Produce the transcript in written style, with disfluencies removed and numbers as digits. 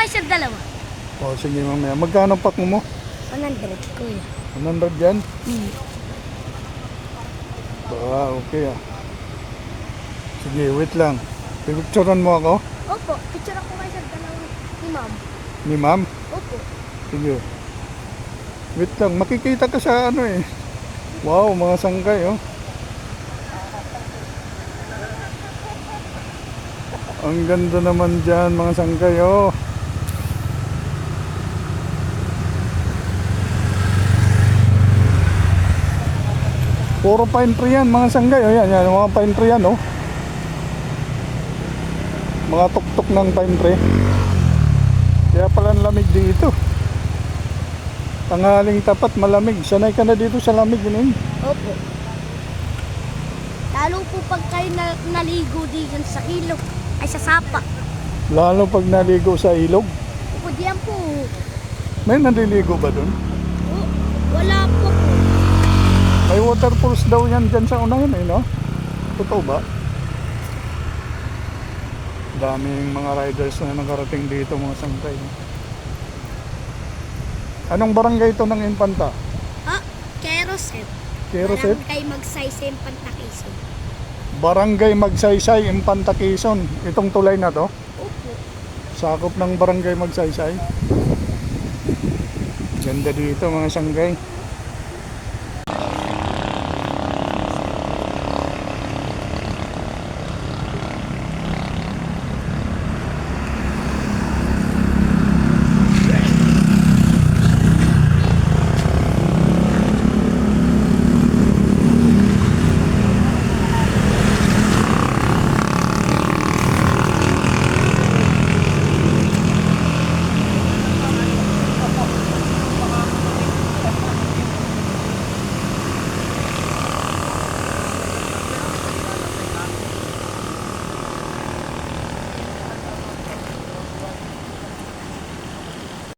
kayo sir dalawa? O sige mamaya. Magkano pack mo? 100 kuya. 100 yan? Hmm. Okay ah. Sige, wait lang. Pipicturean mo ako? Opo, picture ako kayo sir dalawa ni ma'am. Ni ma'am? Opo. Sige. Wait lang, makikita ka sa ano eh. Wow, mga sangkay oh. Ang ganda naman dyan mga sangkay oh. Puro pine tree yan mga sanggay. O yan, yan, mga pine tree yan oh. Mga tuktok ng pine tree. Kaya pala ang lamig dito. Tanghaling tapat malamig. Sanay ka na dito sa lamig yun. Opo. Lalo po pag kayo naligo diyan sa ilog, ay sa sapa. Lalo pag naligo sa ilog. Opo, diyan po. May naliligo ba dun? Oh, wala po po. May waterfalls daw yan dyan sa unahan eh, no? Totoo ba? Daming mga riders na nakarating dito mga sangkay. Anong barangay ito ng Infanta? Ah, Keroset. Keroset? Barangay Magsaysay Pantakiso. Barangay Magsaysay, Infanta Quezon. Itong tulay na to? Opo. Sakop ng Barangay Magsaysay. Ganda dito mga sangkay.